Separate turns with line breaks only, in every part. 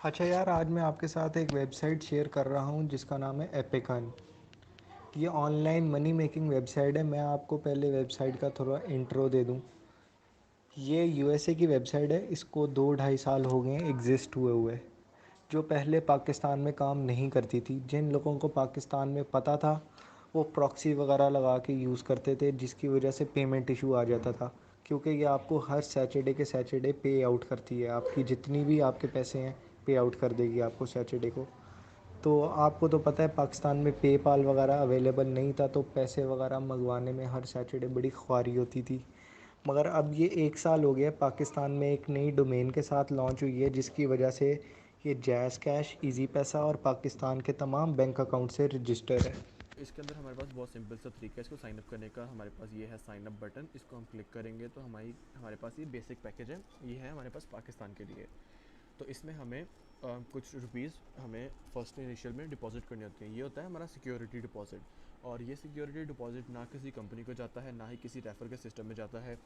अच्छा यार, आज मैं आपके साथ एक वेबसाइट शेयर कर रहा हूँ जिसका नाम है एपिकन। ये ऑनलाइन मनी मेकिंग वेबसाइट है। मैं आपको पहले वेबसाइट का थोड़ा इंट्रो दे दूँ। ये यूएसए की वेबसाइट है। इसको 2 ढाई साल हो गए हैं एग्जिस्ट हुए हुए। जो पहले पाकिस्तान में काम नहीं करती थी, जिन लोगों को पाकिस्तान में पता था वो प्रॉक्सी वगैरह लगा के यूज़ करते थे, जिसकी वजह से पेमेंट इशू आ जाता था। क्योंकि ये आपको हर सैटरडे के सैटरडे पे आउट करती है। आपकी जितनी भी आपके पैसे हैं पे आउट कर देगी आपको सैटरडे को। तो आपको तो पता है पाकिस्तान में पेपाल वगैरह अवेलेबल नहीं था, तो पैसे वगैरह मंगवाने में हर सैटरडे बड़ी ख्वारी होती थी। मगर अब ये 1 साल हो गया पाकिस्तान में एक नई डोमेन के साथ लॉन्च हुई है, जिसकी वजह से ये जैज़ कैश, इजी पैसा और पाकिस्तान के तमाम बैंक अकाउंट से रजिस्टर है।
इसके अंदर हमारे पास बहुत सिंपल सा तरीका है इसको साइन अप करने का। हमारे पास ये है साइन अप बटन, इसको हम क्लिक करेंगे तो हमारे पास ये बेसिक पैकेज है। ये है हमारे पास पाकिस्तान के लिए। तो इसमें हमें कुछ रुपीज़ हमें फर्स्ट इनिशियल में डिपॉजिट करनी होती हैं। ये होता है हमारा सिक्योरिटी डिपॉजिट। और ये सिक्योरिटी डिपॉजिट ना किसी कंपनी को जाता है, ना ही किसी रेफर के सिस्टम में जाता है।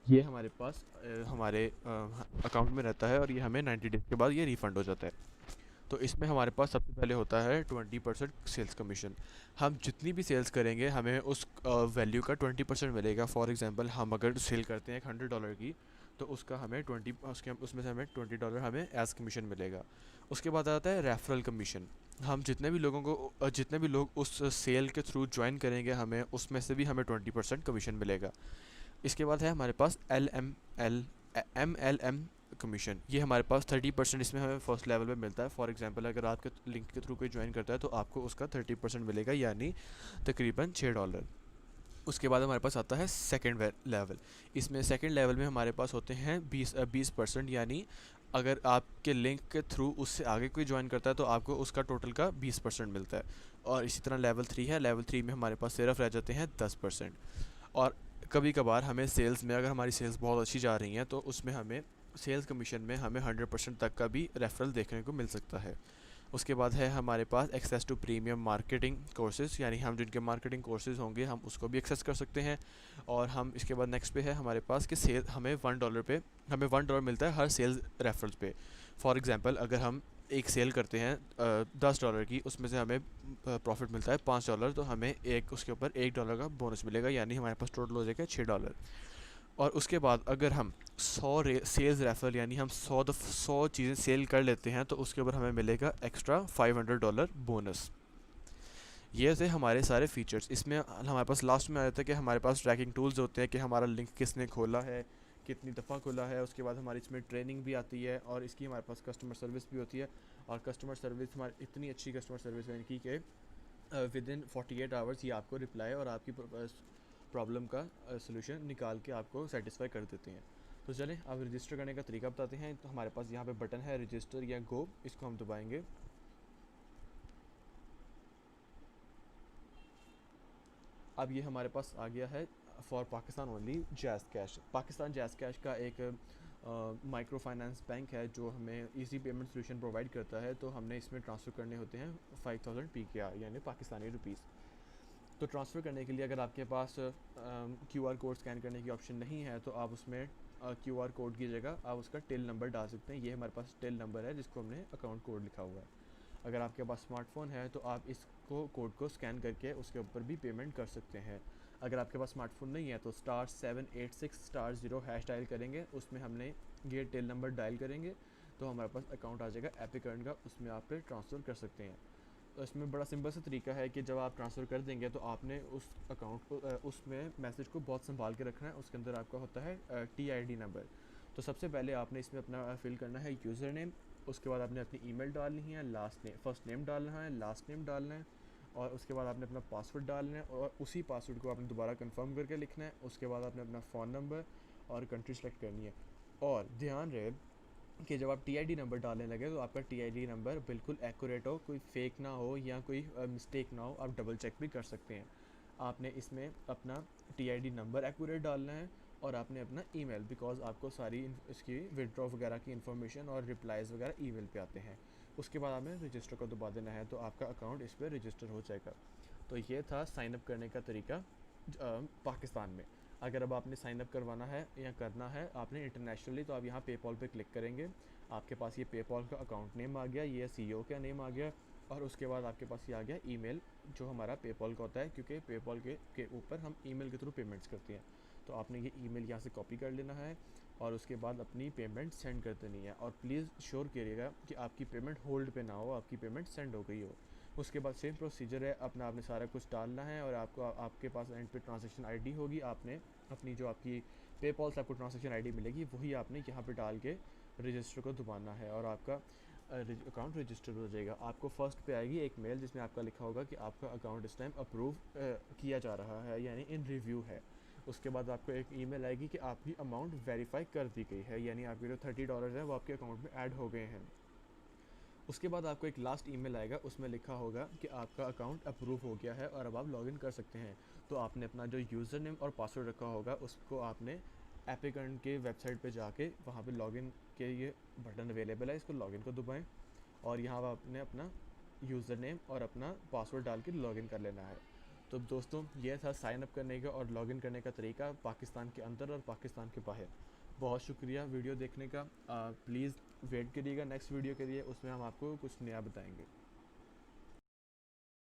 ये हमारे पास हमारे अकाउंट में रहता है और ये हमें 90 डेज के बाद ये रिफ़ंड हो जाता है। तो इसमें हमारे पास सबसे पहले होता है 20% सेल्स कमीशन। हम जितनी भी सेल्स करेंगे हमें उस वैल्यू का 20% मिलेगा। फॉर एग्जांपल हम अगर सेल करते हैं $100 की, तो उसका हमें 20 उसके उसमें से हमें $20 हमें एज कमीशन मिलेगा। उसके बाद आता है रेफरल कमीशन। हम जितने भी लोग उस सेल के थ्रू ज्वाइन करेंगे हमें उसमें से भी हमें 20% कमीशन मिलेगा। इसके बाद है हमारे पास एम एल एम कमीशन। ये हमारे पास 30% इसमें हमें फर्स्ट लेवल में मिलता है। फॉर एग्जांपल अगर आपके लिंक के थ्रू कोई ज्वाइन करता है तो आपको उसका 30% मिलेगा, यानी तकरीबन $6। उसके बाद हमारे पास आता है सेकेंड लेवल। इसमें सेकेंड लेवल में हमारे पास होते हैं 20%, यानी अगर आपके लिंक के थ्रू उससे आगे कोई ज्वाइन करता है तो आपको उसका टोटल का 20% मिलता है। और इसी तरह लेवल 3 है। लेवल 3 में हमारे पास सिर्फ रह जाते हैं 10%। और कभी कभार हमें सेल्स में, अगर हमारी सेल्स बहुत अच्छी जा रही हैं तो उसमें हमें सेल्स कमीशन में हमें 100% तक का भी रेफरल देखने को मिल सकता है। उसके बाद है हमारे पास access to premium marketing courses, यानी हम जिनके मार्केटिंग कोर्सेज होंगे हम उसको भी एक्सेस कर सकते हैं। और हम इसके बाद नेक्स्ट पे है हमारे पास कि सेल हमें $1 मिलता है हर सेल्स रेफरल पे। फॉर एग्जांपल अगर हम एक सेल करते हैं $10 की, उसमें से हमें प्रॉफिट मिलता है $5, तो हमें एक उसके ऊपर $1 का बोनस मिलेगा, यानी हमारे पास टोटल हो जाएगा $6। और उसके बाद अगर हम 100 सेल्स रेफरल, यानी हम 100 चीज़ें सेल कर लेते हैं, तो उसके ऊपर हमें मिलेगा एक्स्ट्रा $500 बोनस। ये थे हमारे सारे फीचर्स। इसमें हमारे पास लास्ट में आ जाता है कि हमारे पास ट्रैकिंग टूल्स होते हैं कि हमारा लिंक किसने खोला है, कितनी दफ़ा खोला है। उसके बाद हमारी इसमें ट्रेनिंग भी आती है और इसकी हमारे पास कस्टमर सर्विस भी होती है। और कस्टमर सर्विस हमारी इतनी अच्छी कस्टमर सर्विस है इनकी कि विद इन 48 आवर्स ये आपको रिप्लाई और आपकी प्रॉब्लम का सोल्यूशन निकाल के आपको सेटिस्फाई कर देते हैं। तो चलें अब रजिस्टर करने का तरीका बताते हैं। तो हमारे पास यहाँ पे बटन है रजिस्टर या गो, इसको हम दबाएंगे। अब ये हमारे पास आ गया है for Pakistan only jazz cash. Pakistan jazz cash का एक माइक्रो फाइनेंस बैंक है जो हमें इजी पेमेंट सोल्यूशन प्रोवाइड करता है। तो हमने इसमें ट्रांसफ़र करने होते हैं 5000 PKR, यानी पाकिस्तानी रुपीज़। तो ट्रांसफ़र करने के लिए अगर आपके पास QR कोड स्कैन करने की ऑप्शन नहीं है तो आप उसमें QR कोड की जगह आप उसका टिल नंबर डाल सकते हैं। ये हमारे पास टिल नंबर है जिसको हमने अकाउंट कोड लिखा हुआ है। अगर आपके पास स्मार्टफ़ोन है तो आप इसको कोड को स्कैन करके उसके ऊपर भी पेमेंट कर सकते हैं। अगर आपके पास स्मार्टफ़ोन नहीं है तो *786*0 डायल करेंगे, उसमें हमने ये टिल नंबर डायल करेंगे तो हमारे पास अकाउंट आ जाएगा एपिक अर्न का, उसमें आप फिर ट्रांसफ़र कर सकते हैं। तो इसमें बड़ा सिंपल सा तरीका है कि जब आप ट्रांसफ़र कर देंगे तो आपने उस अकाउंट को उसमें मैसेज को बहुत संभाल के रखना है। उसके अंदर आपका होता है TID नंबर। तो सबसे पहले आपने इसमें अपना फिल करना है यूज़र नेम। उसके बाद आपने अपनी ईमेल डालनी है, फर्स्ट नेम डालना है, लास्ट नेम डालना है, और उसके बाद आपने अपना पासवर्ड डालना है और उसी पासवर्ड को आपने दोबारा कंफर्म करके लिखना है। उसके बाद आपने अपना फ़ोन नंबर और कंट्री सेलेक्ट करनी है। और ध्यान रहे कि जब आप TID नंबर डालने लगे तो आपका TID नंबर बिल्कुल एक्यूरेट हो, कोई फेक ना हो या कोई मिस्टेक ना हो। आप डबल चेक भी कर सकते हैं। आपने इसमें अपना TID नंबर एक्यूरेट डालना है और आपने अपना ईमेल, बिकॉज आपको सारी इसकी विड्रॉ वगैरह की इन्फॉर्मेशन और रिप्लाइज़ वगैरह ईमेल पे आते हैं। उसके बाद आपने रजिस्टर को दबा देना है तो आपका अकाउंट इस पर रजिस्टर हो जाएगा। तो ये था साइन अप करने का तरीका पाकिस्तान में। अगर अब आपने साइन अप करवाना है या करना है आपने इंटरनेशनली, तो आप यहाँ पेपॉल पे क्लिक करेंगे। आपके पास ये पेपॉल का अकाउंट नेम आ गया, ये सीईओ का नेम आ गया, और उसके बाद आपके पास ये आ गया ईमेल जो हमारा पेपॉल का होता है, क्योंकि पेपॉल के ऊपर हम ईमेल के थ्रू पेमेंट्स करते हैं। तो आपने ये ईमेल यहाँ से कॉपी कर लेना है और उसके बाद अपनी पेमेंट सेंड कर देनी है। और प्लीज़ श्योर करिएगा कि आपकी पेमेंट होल्ड पे ना हो, आपकी पेमेंट सेंड हो गई हो। उसके बाद सेम प्रोसीजर है, अपना आपने सारा कुछ डालना है और आपको आपके पास एंड पे ट्रांजैक्शन आईडी होगी। आपने अपनी जो आपकी पेपॉल से आपको ट्रांजैक्शन आईडी मिलेगी वही आपने यहाँ पे डाल के रजिस्टर को दबाना है और आपका अकाउंट रजिस्टर हो जाएगा। आपको फर्स्ट पे आएगी एक मेल जिसमें आपका लिखा होगा कि आपका अकाउंट इस टाइम अप्रूव किया जा रहा है, यानी इन रिव्यू है। उसके बाद आपको एक ईमेल आएगी कि आपकी अमाउंट वेरीफाई कर दी गई है, यानी आपके जो $30 है वो आपके अकाउंट में ऐड हो गए हैं। उसके बाद आपको एक लास्ट ईमेल आएगा, उसमें लिखा होगा कि आपका अकाउंट अप्रूव हो गया है और अब आप लॉगिन कर सकते हैं। तो आपने अपना जो यूज़र नेम और पासवर्ड रखा होगा उसको आपने एपिक अर्न के वेबसाइट पे जाके वहाँ पे लॉगिन के ये बटन अवेलेबल है, इसको लॉगिन को दबाएं और यहाँ आपने अपना यूज़र नेम और अपना पासवर्ड डाल के लॉगिन कर लेना है। तो दोस्तों ये था साइन अप करने का और लॉगिन करने का तरीका पाकिस्तान के अंदर और पाकिस्तान के बाहर। बहुत शुक्रिया वीडियो देखने का। प्लीज़ वेट करिएगा नेक्स्ट वीडियो के लिए, उसमें हम आपको कुछ नया बताएंगे।